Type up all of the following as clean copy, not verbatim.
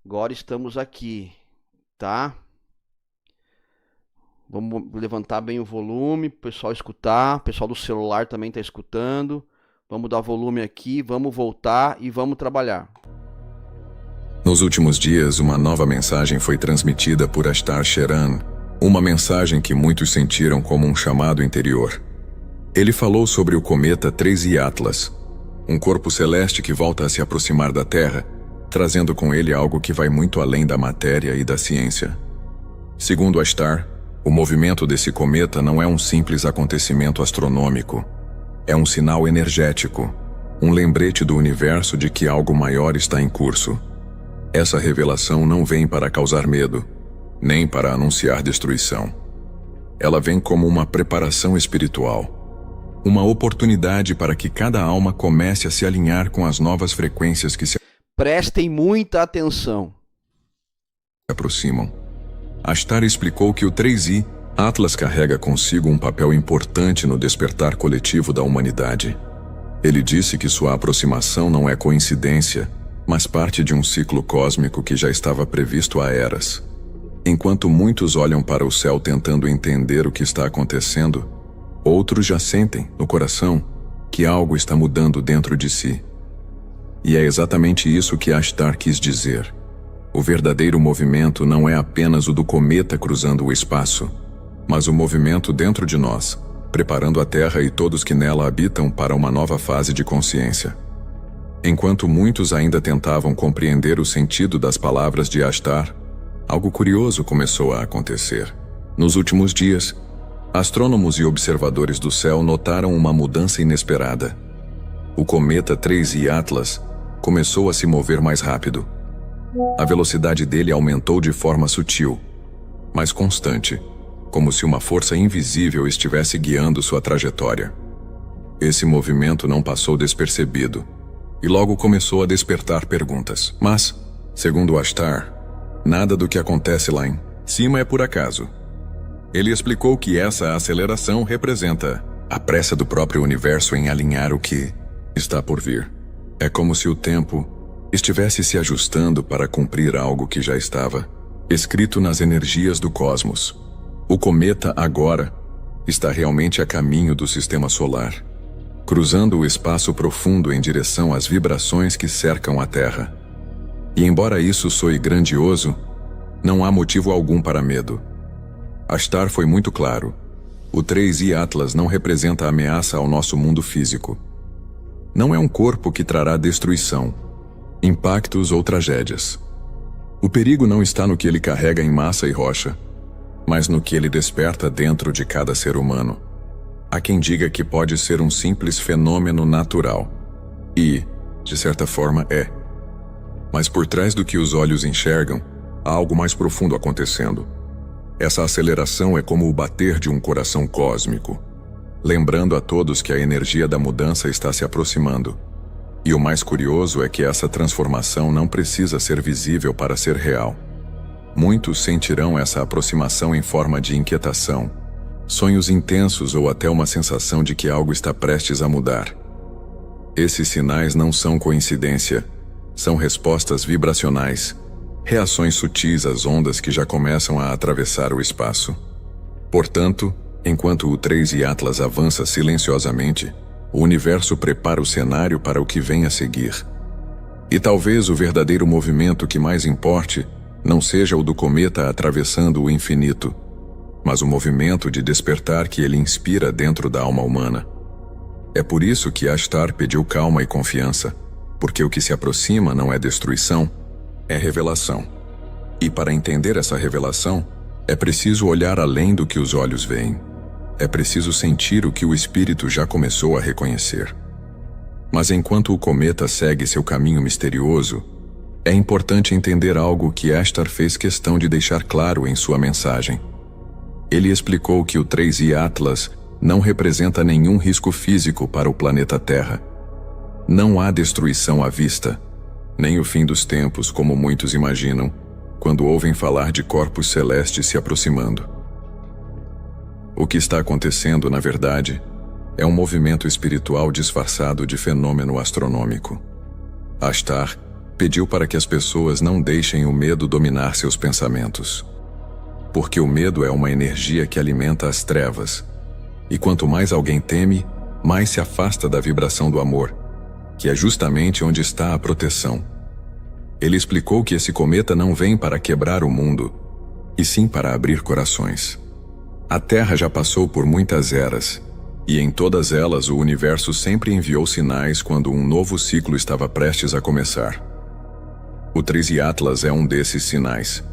Agora estamos aqui, tá? Vamos levantar bem o volume para o pessoal escutar. O pessoal do celular também está escutando. Vamos dar volume aqui, vamos voltar e vamos trabalhar. Nos últimos dias, uma nova mensagem foi transmitida por Ashtar Sheran, uma mensagem que muitos sentiram como um chamado interior. Ele falou sobre o cometa 3I Atlas, um corpo celeste que volta a se aproximar da Terra, trazendo com ele algo que vai muito além da matéria e da ciência. Segundo Ashtar, o movimento desse cometa não é um simples acontecimento astronômico. É um sinal energético, um lembrete do universo de que algo maior está em curso. Essa revelação não vem para causar medo, nem para anunciar destruição. Ela vem como uma preparação espiritual, uma oportunidade para que cada alma comece a se alinhar com as novas frequências que se Prestem muita atenção. aproximam. Ashtar explicou que o 3I Atlas carrega consigo um papel importante no despertar coletivo da humanidade. Ele disse que sua aproximação não é coincidência, mas parte de um ciclo cósmico que já estava previsto há eras. Enquanto muitos olham para o céu tentando entender o que está acontecendo, outros já sentem, no coração, que algo está mudando dentro de si. E é exatamente isso que Ashtar quis dizer. O verdadeiro movimento não é apenas o do cometa cruzando o espaço, mas o movimento dentro de nós, preparando a Terra e todos que nela habitam para uma nova fase de consciência. Enquanto muitos ainda tentavam compreender o sentido das palavras de Ashtar, algo curioso começou a acontecer. Nos últimos dias, astrônomos e observadores do céu notaram uma mudança inesperada. O cometa 3I Atlas começou a se mover mais rápido. A velocidade dele aumentou de forma sutil, mas constante, como se uma força invisível estivesse guiando sua trajetória. Esse movimento não passou despercebido, e logo começou a despertar perguntas. Mas, segundo Ashtar, nada do que acontece lá em cima é por acaso. Ele explicou que essa aceleração representa a pressa do próprio universo em alinhar o que está por vir. É como se o tempo estivesse se ajustando para cumprir algo que já estava escrito nas energias do cosmos. O cometa agora está realmente a caminho do sistema solar, cruzando o espaço profundo em direção às vibrações que cercam a Terra. E embora isso soe grandioso, não há motivo algum para medo. Ashtar foi muito claro. O 3I Atlas não representa ameaça ao nosso mundo físico. Não é um corpo que trará destruição, impactos ou tragédias. O perigo não está no que ele carrega em massa e rocha, mas no que ele desperta dentro de cada ser humano. Há quem diga que pode ser um simples fenômeno natural. E, de certa forma, é. Mas por trás do que os olhos enxergam, há algo mais profundo acontecendo. Essa aceleração é como o bater de um coração cósmico, lembrando a todos que a energia da mudança está se aproximando. E o mais curioso é que essa transformação não precisa ser visível para ser real. Muitos sentirão essa aproximação em forma de inquietação, sonhos intensos ou até uma sensação de que algo está prestes a mudar. Esses sinais não são coincidência, são respostas vibracionais, reações sutis às ondas que já começam a atravessar o espaço. Portanto, enquanto o 3I Atlas avança silenciosamente, o universo prepara o cenário para o que vem a seguir. E talvez o verdadeiro movimento que mais importe não seja o do cometa atravessando o infinito, mas o movimento de despertar que ele inspira dentro da alma humana. É por isso que Ashtar pediu calma e confiança, porque o que se aproxima não é destruição, é revelação. E para entender essa revelação, é preciso olhar além do que os olhos veem. É preciso sentir o que o espírito já começou a reconhecer. Mas enquanto o cometa segue seu caminho misterioso, é importante entender algo que Ashtar fez questão de deixar claro em sua mensagem. Ele explicou que o 3I Atlas não representa nenhum risco físico para o planeta Terra. Não há destruição à vista, nem o fim dos tempos como muitos imaginam, quando ouvem falar de corpos celestes se aproximando. O que está acontecendo, na verdade, é um movimento espiritual disfarçado de fenômeno astronômico. Ashtar Pediu para que as pessoas não deixem o medo dominar seus pensamentos. Porque o medo é uma energia que alimenta as trevas. E quanto mais alguém teme, mais se afasta da vibração do amor, que é justamente onde está a proteção. Ele explicou que esse cometa não vem para quebrar o mundo, e sim para abrir corações. A Terra já passou por muitas eras, e em todas elas o universo sempre enviou sinais quando um novo ciclo estava prestes a começar. O 3i Atlas é um desses sinais.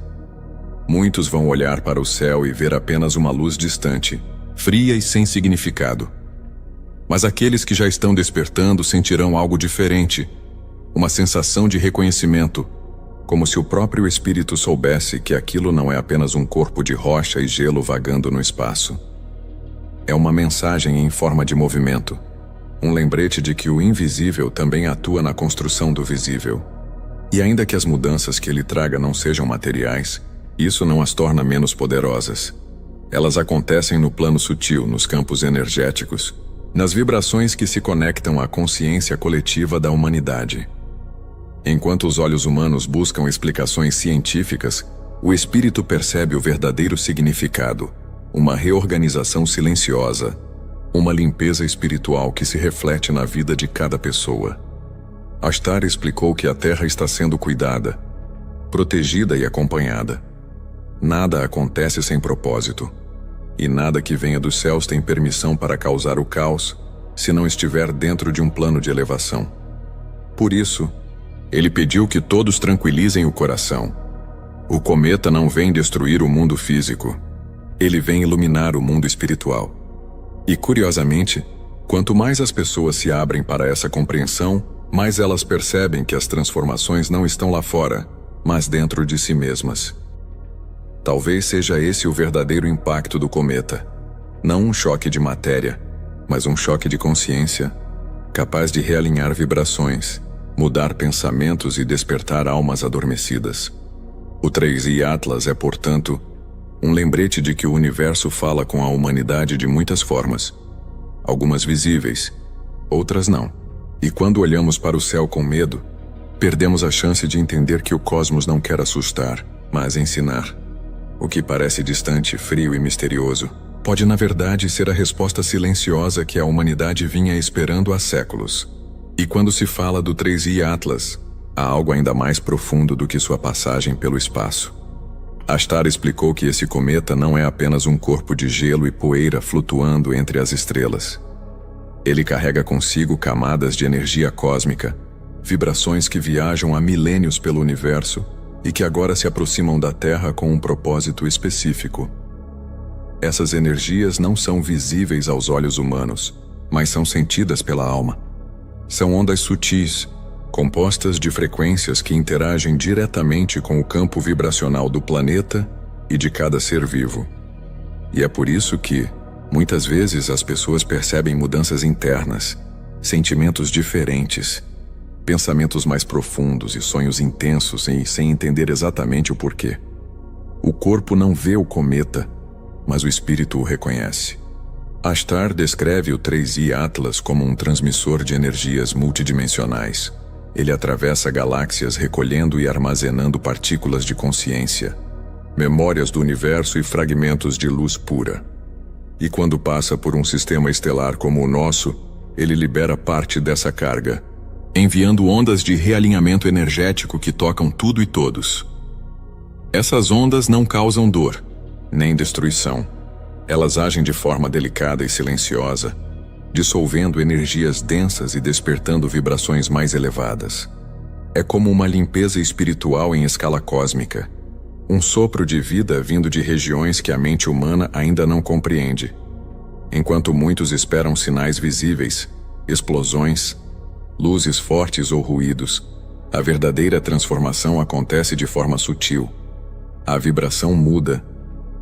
Muitos vão olhar para o céu e ver apenas uma luz distante, fria e sem significado. Mas aqueles que já estão despertando sentirão algo diferente, uma sensação de reconhecimento, como se o próprio espírito soubesse que aquilo não é apenas um corpo de rocha e gelo vagando no espaço. É uma mensagem em forma de movimento, um lembrete de que o invisível também atua na construção do visível. E ainda que as mudanças que ele traga não sejam materiais, isso não as torna menos poderosas. Elas acontecem no plano sutil, nos campos energéticos, nas vibrações que se conectam à consciência coletiva da humanidade. Enquanto os olhos humanos buscam explicações científicas, o espírito percebe o verdadeiro significado, uma reorganização silenciosa, uma limpeza espiritual que se reflete na vida de cada pessoa. Ashtar explicou que a Terra está sendo cuidada, protegida e acompanhada. Nada acontece sem propósito, e nada que venha dos céus tem permissão para causar o caos, se não estiver dentro de um plano de elevação. Por isso, ele pediu que todos tranquilizem o coração. O cometa não vem destruir o mundo físico, ele vem iluminar o mundo espiritual. E curiosamente, quanto mais as pessoas se abrem para essa compreensão, mais elas percebem que as transformações não estão lá fora, mas dentro de si mesmas. Talvez seja esse o verdadeiro impacto do cometa. Não um choque de matéria, mas um choque de consciência, capaz de realinhar vibrações, mudar pensamentos e despertar almas adormecidas. O 3i Atlas é, portanto, um lembrete de que o universo fala com a humanidade de muitas formas, algumas visíveis, outras não. E quando olhamos para o céu com medo, perdemos a chance de entender que o cosmos não quer assustar, mas ensinar. O que parece distante, frio e misterioso, pode na verdade ser a resposta silenciosa que a humanidade vinha esperando há séculos. E quando se fala do 3i Atlas, há algo ainda mais profundo do que sua passagem pelo espaço. Ashtar explicou que esse cometa não é apenas um corpo de gelo e poeira flutuando entre as estrelas. Ele carrega consigo camadas de energia cósmica, vibrações que viajam há milênios pelo universo e que agora se aproximam da Terra com um propósito específico. Essas energias não são visíveis aos olhos humanos, mas são sentidas pela alma. São ondas sutis, compostas de frequências que interagem diretamente com o campo vibracional do planeta e de cada ser vivo. E é por isso que, muitas vezes, as pessoas percebem mudanças internas, sentimentos diferentes, pensamentos mais profundos e sonhos intensos sem entender exatamente o porquê. O corpo não vê o cometa, mas o espírito o reconhece. Ashtar descreve o 3i Atlas como um transmissor de energias multidimensionais. Ele atravessa galáxias recolhendo e armazenando partículas de consciência, memórias do universo e fragmentos de luz pura. E quando passa por um sistema estelar como o nosso, ele libera parte dessa carga, enviando ondas de realinhamento energético que tocam tudo e todos. Essas ondas não causam dor, nem destruição. Elas agem de forma delicada e silenciosa, dissolvendo energias densas e despertando vibrações mais elevadas. É como uma limpeza espiritual em escala cósmica, um sopro de vida vindo de regiões que a mente humana ainda não compreende. Enquanto muitos esperam sinais visíveis, explosões, luzes fortes ou ruídos, a verdadeira transformação acontece de forma sutil. A vibração muda,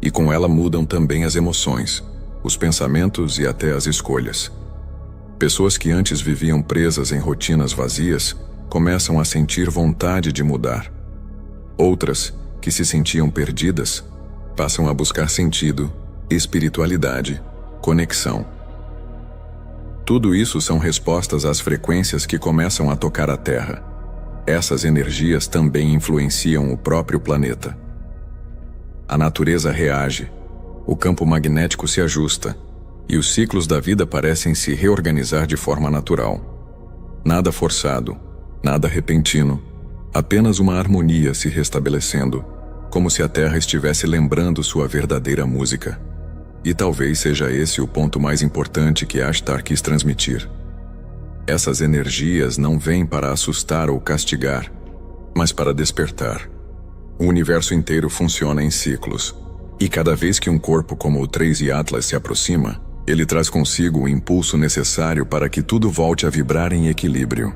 e com ela mudam também as emoções, os pensamentos e até as escolhas. Pessoas que antes viviam presas em rotinas vazias começam a sentir vontade de mudar. Outras, que se sentiam perdidas, passam a buscar sentido, espiritualidade, conexão. Tudo isso são respostas às frequências que começam a tocar a Terra. Essas energias também influenciam o próprio planeta. A natureza reage, o campo magnético se ajusta, e os ciclos da vida parecem se reorganizar de forma natural. Nada forçado, nada repentino, apenas uma harmonia se restabelecendo, como se a Terra estivesse lembrando sua verdadeira música. E talvez seja esse o ponto mais importante que Ashtar quis transmitir. Essas energias não vêm para assustar ou castigar, mas para despertar. O universo inteiro funciona em ciclos, e cada vez que um corpo como o 3i Atlas se aproxima, ele traz consigo o impulso necessário para que tudo volte a vibrar em equilíbrio.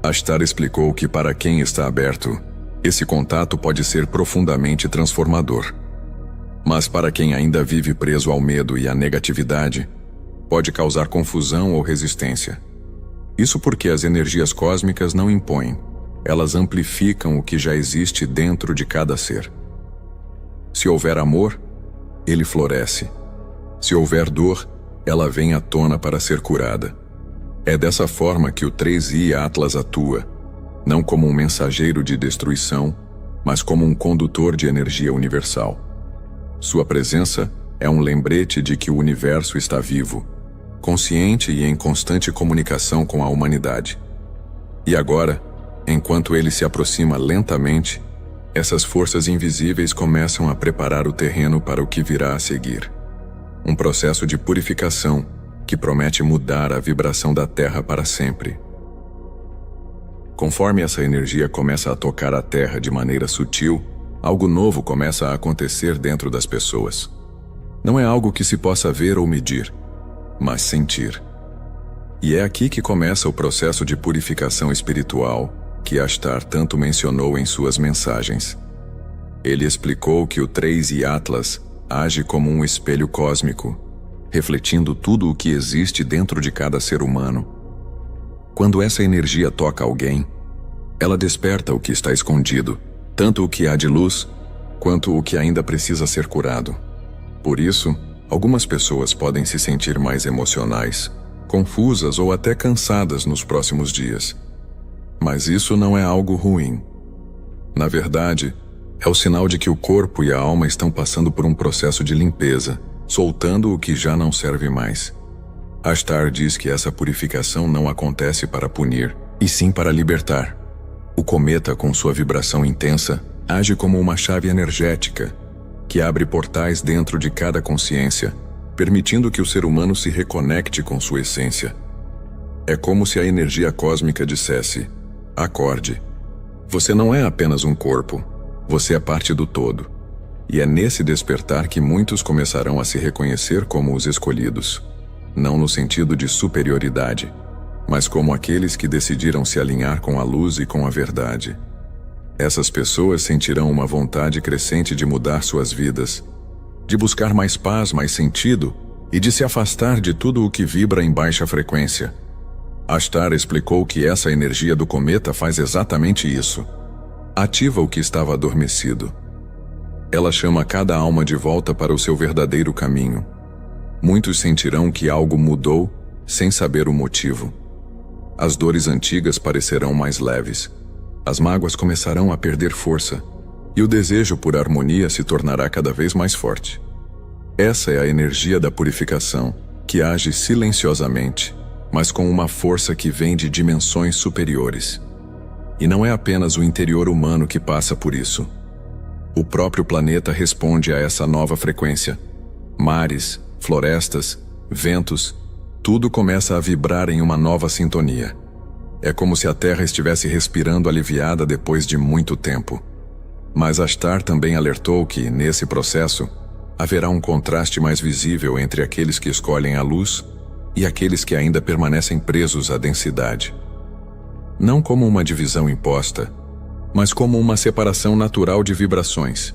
Ashtar explicou que para quem está aberto, esse contato pode ser profundamente transformador. Mas para quem ainda vive preso ao medo e à negatividade, pode causar confusão ou resistência. Isso porque as energias cósmicas não impõem, elas amplificam o que já existe dentro de cada ser. Se houver amor, ele floresce. Se houver dor, ela vem à tona para ser curada. É dessa forma que o 3i Atlas atua, não como um mensageiro de destruição, mas como um condutor de energia universal. Sua presença é um lembrete de que o universo está vivo, consciente e em constante comunicação com a humanidade. E agora, enquanto ele se aproxima lentamente, essas forças invisíveis começam a preparar o terreno para o que virá a seguir. Um processo de purificação que promete mudar a vibração da Terra para sempre. Conforme essa energia começa a tocar a Terra de maneira sutil, algo novo começa a acontecer dentro das pessoas. Não é algo que se possa ver ou medir, mas sentir. E é aqui que começa o processo de purificação espiritual que Ashtar tanto mencionou em suas mensagens. Ele explicou que o 3i Atlas age como um espelho cósmico, refletindo tudo o que existe dentro de cada ser humano. Quando essa energia toca alguém, ela desperta o que está escondido, tanto o que há de luz, quanto o que ainda precisa ser curado. Por isso, algumas pessoas podem se sentir mais emocionais, confusas ou até cansadas nos próximos dias. Mas isso não é algo ruim. Na verdade, é o sinal de que o corpo e a alma estão passando por um processo de limpeza, soltando o que já não serve mais. Ashtar diz que essa purificação não acontece para punir, e sim para libertar. O cometa, com sua vibração intensa, age como uma chave energética, que abre portais dentro de cada consciência, permitindo que o ser humano se reconecte com sua essência. É como se a energia cósmica dissesse: acorde. Você não é apenas um corpo, você é parte do todo. E é nesse despertar que muitos começarão a se reconhecer como os escolhidos, não no sentido de superioridade, mas como aqueles que decidiram se alinhar com a luz e com a verdade. Essas pessoas sentirão uma vontade crescente de mudar suas vidas, de buscar mais paz, mais sentido e de se afastar de tudo o que vibra em baixa frequência. Ashtar explicou que essa energia do cometa faz exatamente isso. Ativa o que estava adormecido. Ela chama cada alma de volta para o seu verdadeiro caminho. Muitos sentirão que algo mudou sem saber o motivo. As dores antigas parecerão mais leves. As mágoas começarão a perder força, e o desejo por harmonia se tornará cada vez mais forte. Essa é a energia da purificação, que age silenciosamente, mas com uma força que vem de dimensões superiores. E não é apenas o interior humano que passa por isso. O próprio planeta responde a essa nova frequência. Mares, florestas, ventos, tudo começa a vibrar em uma nova sintonia. É como se a Terra estivesse respirando aliviada depois de muito tempo. Mas Ashtar também alertou que, nesse processo, haverá um contraste mais visível entre aqueles que escolhem a luz e aqueles que ainda permanecem presos à densidade. Não como uma divisão imposta, mas como uma separação natural de vibrações.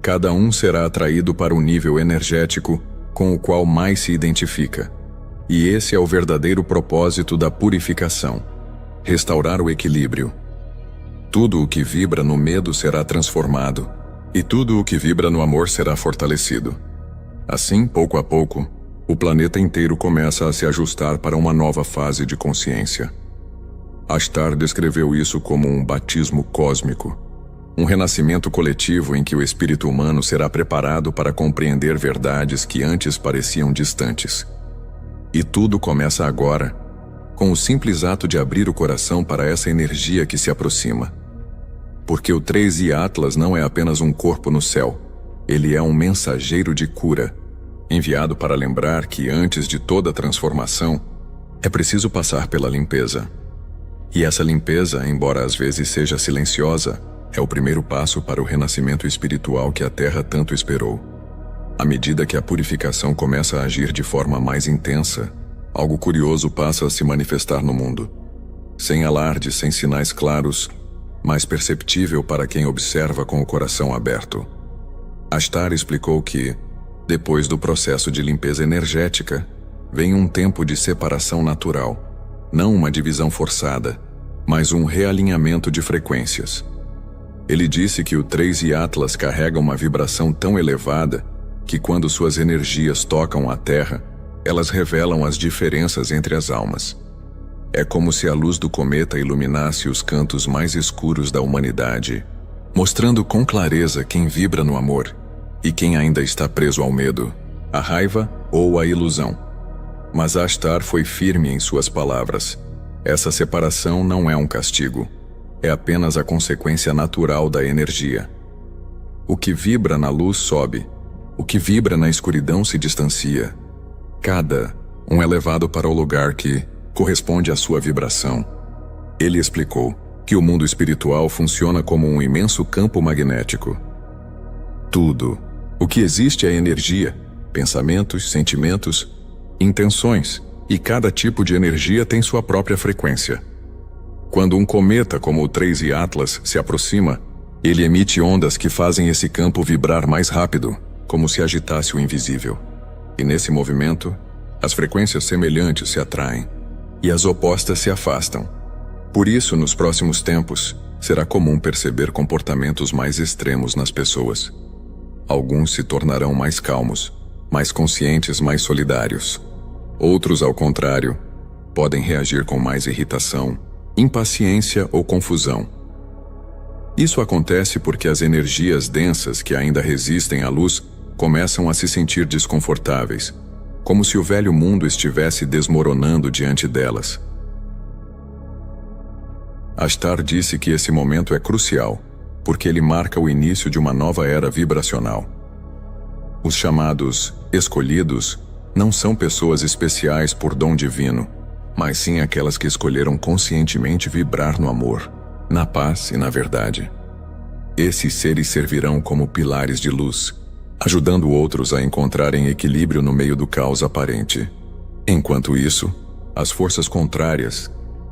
Cada um será atraído para o nível energético com o qual mais se identifica. E esse é o verdadeiro propósito da purificação: restaurar o equilíbrio. Tudo o que vibra no medo será transformado, e tudo o que vibra no amor será fortalecido. Assim, pouco a pouco, o planeta inteiro começa a se ajustar para uma nova fase de consciência. Ashtar descreveu isso como um batismo cósmico, um renascimento coletivo em que o espírito humano será preparado para compreender verdades que antes pareciam distantes. E tudo começa agora, com o simples ato de abrir o coração para essa energia que se aproxima. Porque o 3i Atlas não é apenas um corpo no céu, ele é um mensageiro de cura, enviado para lembrar que antes de toda transformação, é preciso passar pela limpeza. E essa limpeza, embora às vezes seja silenciosa, é o primeiro passo para o renascimento espiritual que a Terra tanto esperou. À medida que a purificação começa a agir de forma mais intensa, algo curioso passa a se manifestar no mundo. Sem alarde, sem sinais claros, mas perceptível para quem observa com o coração aberto. Ashtar explicou que, depois do processo de limpeza energética, vem um tempo de separação natural, não uma divisão forçada, mas um realinhamento de frequências. Ele disse que o 3i Atlas carrega uma vibração tão elevada que quando suas energias tocam a Terra, elas revelam as diferenças entre as almas. É como se a luz do cometa iluminasse os cantos mais escuros da humanidade, mostrando com clareza quem vibra no amor e quem ainda está preso ao medo, à raiva ou à ilusão. Mas Ashtar foi firme em suas palavras. Essa separação não é um castigo. É apenas a consequência natural da energia. O que vibra na luz sobe. O que vibra na escuridão se distancia. Cada um é levado para o lugar que corresponde à sua vibração. Ele explicou que o mundo espiritual funciona como um imenso campo magnético. Tudo o que existe é energia, pensamentos, sentimentos, intenções, e cada tipo de energia tem sua própria frequência. Quando um cometa como o 3i Atlas se aproxima, ele emite ondas que fazem esse campo vibrar mais rápido, como se agitasse o invisível. E nesse movimento, as frequências semelhantes se atraem, e as opostas se afastam. Por isso, nos próximos tempos, será comum perceber comportamentos mais extremos nas pessoas. Alguns se tornarão mais calmos, mais conscientes, mais solidários. Outros, ao contrário, podem reagir com mais irritação, impaciência ou confusão. Isso acontece porque as energias densas que ainda resistem à luz começam a se sentir desconfortáveis, como se o velho mundo estivesse desmoronando diante delas. Ashtar disse que esse momento é crucial, porque ele marca o início de uma nova era vibracional. Os chamados escolhidos não são pessoas especiais por dom divino, mas sim aquelas que escolheram conscientemente vibrar no amor, na paz e na verdade. Esses seres servirão como pilares de luz, ajudando outros a encontrarem equilíbrio no meio do caos aparente. Enquanto isso, as forças contrárias,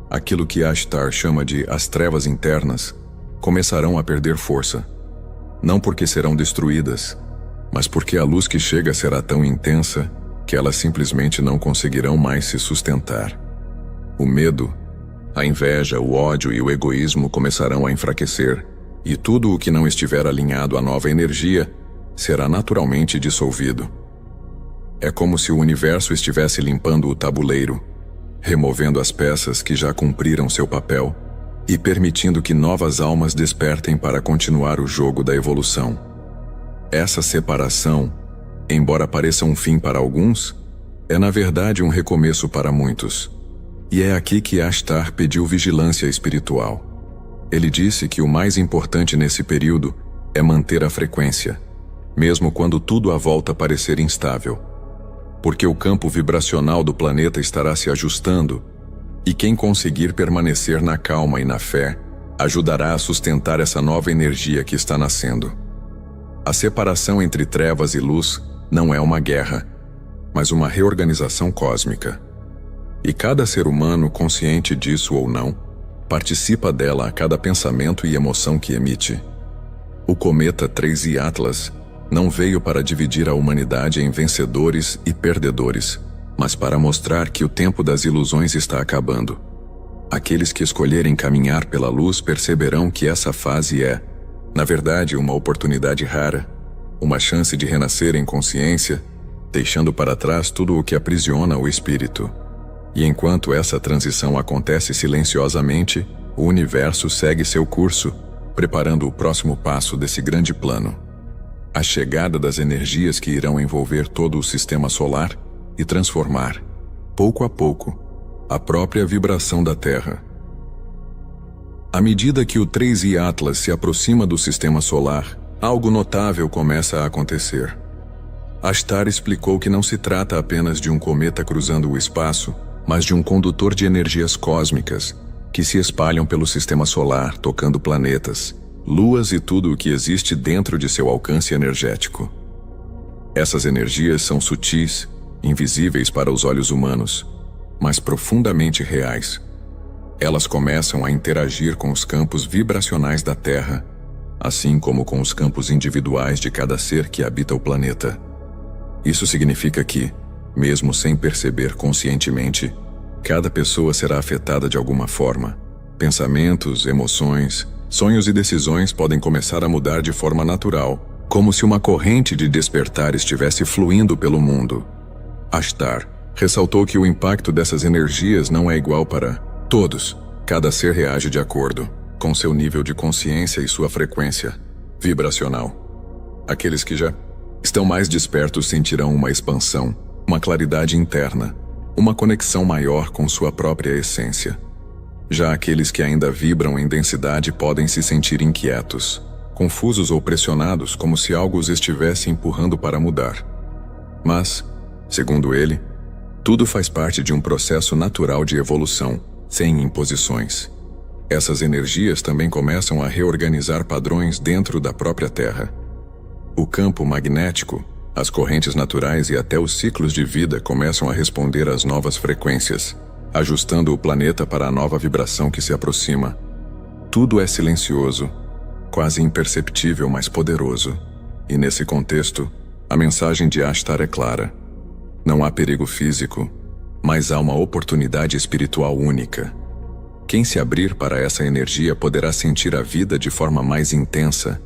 aquilo que Ashtar chama de as trevas internas, começarão a perder força, não porque serão destruídas, mas porque a luz que chega será tão intensa que elas simplesmente não conseguirão mais se sustentar. O medo, a inveja, o ódio e o egoísmo começarão a enfraquecer, e tudo o que não estiver alinhado à nova energia será naturalmente dissolvido. É como se o universo estivesse limpando o tabuleiro, removendo as peças que já cumpriram seu papel e permitindo que novas almas despertem para continuar o jogo da evolução. Essa separação, embora pareça um fim para alguns, é na verdade um recomeço para muitos. E é aqui que Ashtar pediu vigilância espiritual. Ele disse que o mais importante nesse período é manter a frequência, mesmo quando tudo à volta parecer instável. Porque o campo vibracional do planeta estará se ajustando, e quem conseguir permanecer na calma e na fé, ajudará a sustentar essa nova energia que está nascendo. A separação entre trevas e luz não é uma guerra, mas uma reorganização cósmica. E cada ser humano, consciente disso ou não, participa dela a cada pensamento e emoção que emite. O cometa 3i Atlas não veio para dividir a humanidade em vencedores e perdedores, mas para mostrar que o tempo das ilusões está acabando. Aqueles que escolherem caminhar pela luz perceberão que essa fase é, na verdade, uma oportunidade rara, uma chance de renascer em consciência, deixando para trás tudo o que aprisiona o espírito. E enquanto essa transição acontece silenciosamente, o universo segue seu curso, preparando o próximo passo desse grande plano. A chegada das energias que irão envolver todo o sistema solar e transformar, pouco a pouco, a própria vibração da Terra. À medida que o 3i Atlas se aproxima do sistema solar, algo notável começa a acontecer. Ashtar explicou que não se trata apenas de um cometa cruzando o espaço, mas de um condutor de energias cósmicas que se espalham pelo sistema solar, tocando planetas, luas e tudo o que existe dentro de seu alcance energético. Essas energias são sutis, invisíveis para os olhos humanos, mas profundamente reais. Elas começam a interagir com os campos vibracionais da Terra, assim como com os campos individuais de cada ser que habita o planeta. Isso significa que, mesmo sem perceber conscientemente, cada pessoa será afetada de alguma forma. Pensamentos, emoções, sonhos e decisões podem começar a mudar de forma natural, como se uma corrente de despertar estivesse fluindo pelo mundo. Ashtar ressaltou que o impacto dessas energias não é igual para todos. Cada ser reage de acordo com seu nível de consciência e sua frequência vibracional. Aqueles que já estão mais despertos sentirão uma expansão, uma claridade interna, uma conexão maior com sua própria essência. Já aqueles que ainda vibram em densidade podem se sentir inquietos, confusos ou pressionados, como se algo os estivesse empurrando para mudar. Mas, segundo ele, tudo faz parte de um processo natural de evolução, sem imposições. Essas energias também começam a reorganizar padrões dentro da própria Terra. O campo magnético, as correntes naturais e até os ciclos de vida começam a responder às novas frequências, ajustando o planeta para a nova vibração que se aproxima. Tudo é silencioso, quase imperceptível, mas poderoso. E nesse contexto, a mensagem de Ashtar é clara. Não há perigo físico, mas há uma oportunidade espiritual única. Quem se abrir para essa energia poderá sentir a vida de forma mais intensa,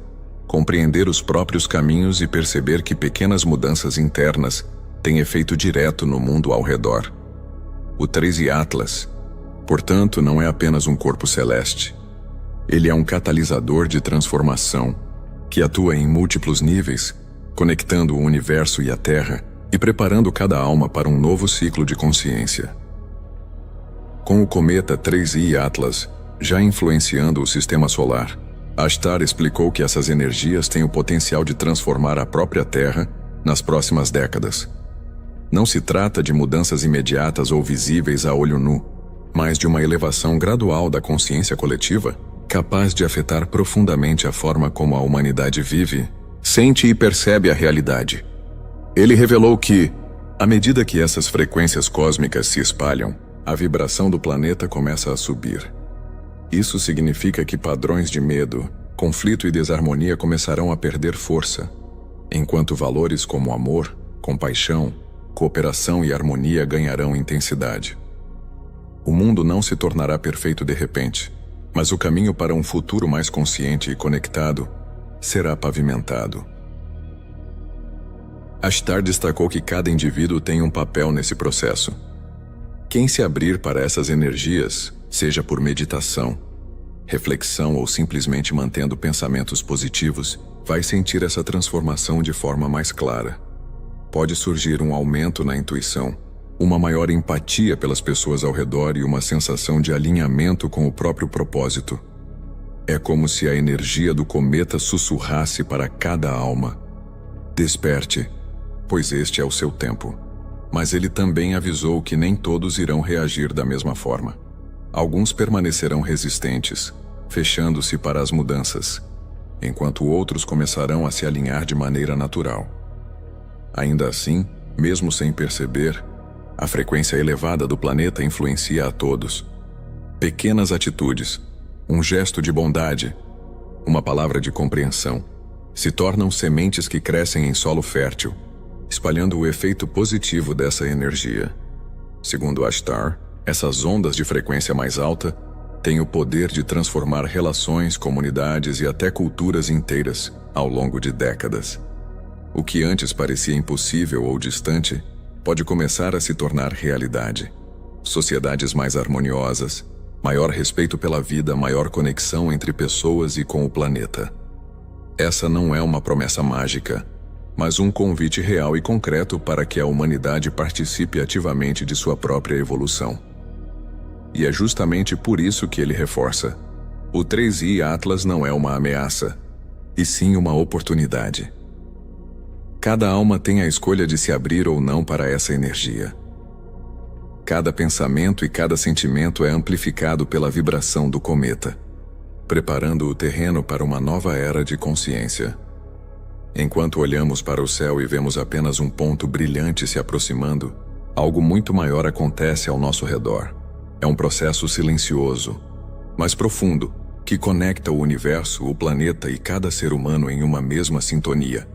compreender os próprios caminhos e perceber que pequenas mudanças internas têm efeito direto no mundo ao redor. O 3i Atlas, portanto, não é apenas um corpo celeste. Ele é um catalisador de transformação, que atua em múltiplos níveis, conectando o universo e a Terra e preparando cada alma para um novo ciclo de consciência. Com o cometa 3i Atlas já influenciando o sistema solar, Ashtar explicou que essas energias têm o potencial de transformar a própria Terra nas próximas décadas. Não se trata de mudanças imediatas ou visíveis a olho nu, mas de uma elevação gradual da consciência coletiva, capaz de afetar profundamente a forma como a humanidade vive, sente e percebe a realidade. Ele revelou que, à medida que essas frequências cósmicas se espalham, a vibração do planeta começa a subir. Isso significa que padrões de medo, conflito e desarmonia começarão a perder força, enquanto valores como amor, compaixão, cooperação e harmonia ganharão intensidade. O mundo não se tornará perfeito de repente, mas o caminho para um futuro mais consciente e conectado será pavimentado. Ashtar destacou que cada indivíduo tem um papel nesse processo. Quem se abrir para essas energias, seja por meditação, reflexão ou simplesmente mantendo pensamentos positivos, vai sentir essa transformação de forma mais clara. Pode surgir um aumento na intuição, uma maior empatia pelas pessoas ao redor e uma sensação de alinhamento com o próprio propósito. É como se a energia do cometa sussurrasse para cada alma: desperte, pois este é o seu tempo. Mas ele também avisou que nem todos irão reagir da mesma forma. Alguns permanecerão resistentes, fechando-se para as mudanças, enquanto outros começarão a se alinhar de maneira natural. Ainda assim, mesmo sem perceber, a frequência elevada do planeta influencia a todos. Pequenas atitudes, um gesto de bondade, uma palavra de compreensão, se tornam sementes que crescem em solo fértil, espalhando o efeito positivo dessa energia. Segundo Ashtar, essas ondas de frequência mais alta têm o poder de transformar relações, comunidades e até culturas inteiras ao longo de décadas. O que antes parecia impossível ou distante pode começar a se tornar realidade, sociedades mais harmoniosas, maior respeito pela vida, maior conexão entre pessoas e com o planeta. Essa não é uma promessa mágica, mas um convite real e concreto para que a humanidade participe ativamente de sua própria evolução. E é justamente por isso que ele reforça: o 3i Atlas não é uma ameaça, e sim uma oportunidade. Cada alma tem a escolha de se abrir ou não para essa energia. Cada pensamento e cada sentimento é amplificado pela vibração do cometa, preparando o terreno para uma nova era de consciência. Enquanto olhamos para o céu e vemos apenas um ponto brilhante se aproximando, algo muito maior acontece ao nosso redor. É um processo silencioso, mas profundo, que conecta o universo, o planeta e cada ser humano em uma mesma sintonia.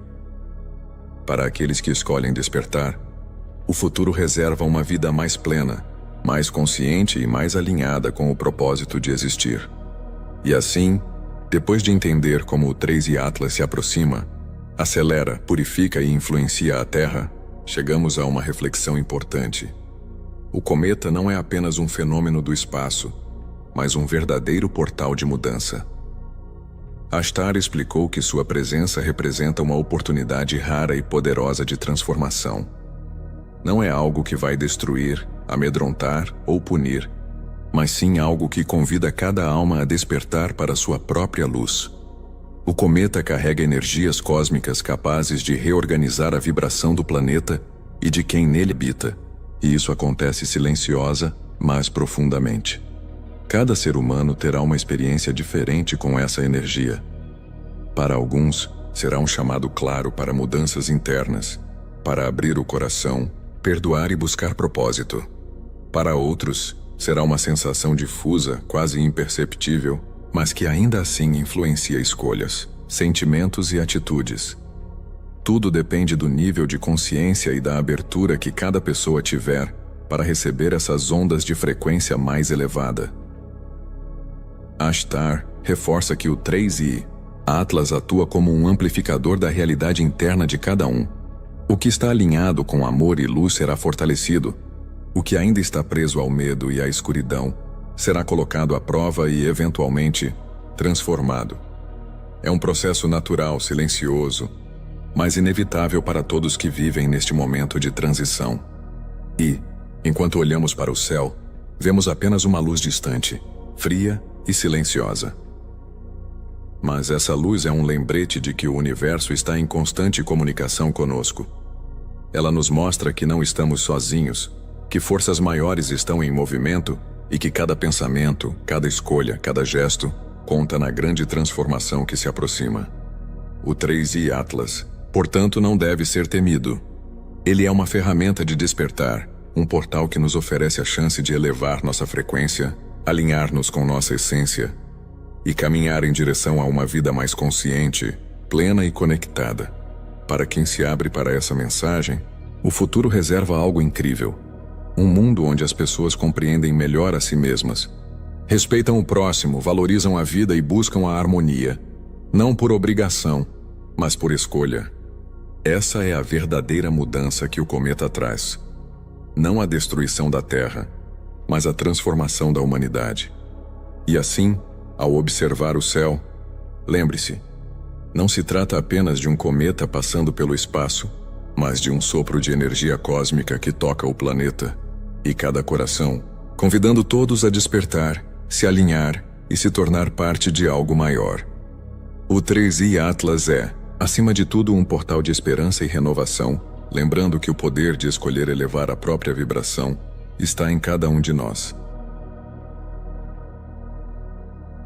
Para aqueles que escolhem despertar, o futuro reserva uma vida mais plena, mais consciente e mais alinhada com o propósito de existir. E assim, depois de entender como o 3i Atlas se aproxima, acelera, purifica e influencia a Terra, chegamos a uma reflexão importante. O cometa não é apenas um fenômeno do espaço, mas um verdadeiro portal de mudança. Ashtar explicou que sua presença representa uma oportunidade rara e poderosa de transformação. Não é algo que vai destruir, amedrontar ou punir, mas sim algo que convida cada alma a despertar para sua própria luz. O cometa carrega energias cósmicas capazes de reorganizar a vibração do planeta e de quem nele habita, e isso acontece silenciosa, mas profundamente. Cada ser humano terá uma experiência diferente com essa energia. Para alguns, será um chamado claro para mudanças internas, para abrir o coração, perdoar e buscar propósito. Para outros, será uma sensação difusa, quase imperceptível, mas que ainda assim influencia escolhas, sentimentos e atitudes. Tudo depende do nível de consciência e da abertura que cada pessoa tiver para receber essas ondas de frequência mais elevada. Ashtar reforça que o 3i Atlas atua como um amplificador da realidade interna de cada um. O que está alinhado com amor e luz será fortalecido. O que ainda está preso ao medo e à escuridão será colocado à prova e, eventualmente, transformado. É um processo natural, silencioso, mas inevitável para todos que vivem neste momento de transição. E, enquanto olhamos para o céu, vemos apenas uma luz distante, fria e silenciosa. Mas essa luz é um lembrete de que o universo está em constante comunicação conosco. Ela nos mostra que não estamos sozinhos, que forças maiores estão em movimento e que cada pensamento, cada escolha, cada gesto conta na grande transformação que se aproxima. O 3i Atlas, portanto, não deve ser temido. Ele é uma ferramenta de despertar, um portal que nos oferece a chance de elevar nossa frequência, alinhar-nos com nossa essência e caminhar em direção a uma vida mais consciente, plena e conectada. Para quem se abre para essa mensagem, o futuro reserva algo incrível. Um mundo onde as pessoas compreendem melhor a si mesmas, respeitam o próximo, valorizam a vida e buscam a harmonia, não por obrigação, mas por escolha. Essa é a verdadeira mudança que o cometa traz. Não a destruição da Terra, mas a transformação da humanidade. E assim, ao observar o céu, lembre-se, não se trata apenas de um cometa passando pelo espaço, mas de um sopro de energia cósmica que toca o planeta e cada coração, convidando todos a despertar, se alinhar e se tornar parte de algo maior. O 3i Atlas é, acima de tudo, um portal de esperança e renovação, lembrando que o poder de escolher elevar a própria vibração está em cada um de nós.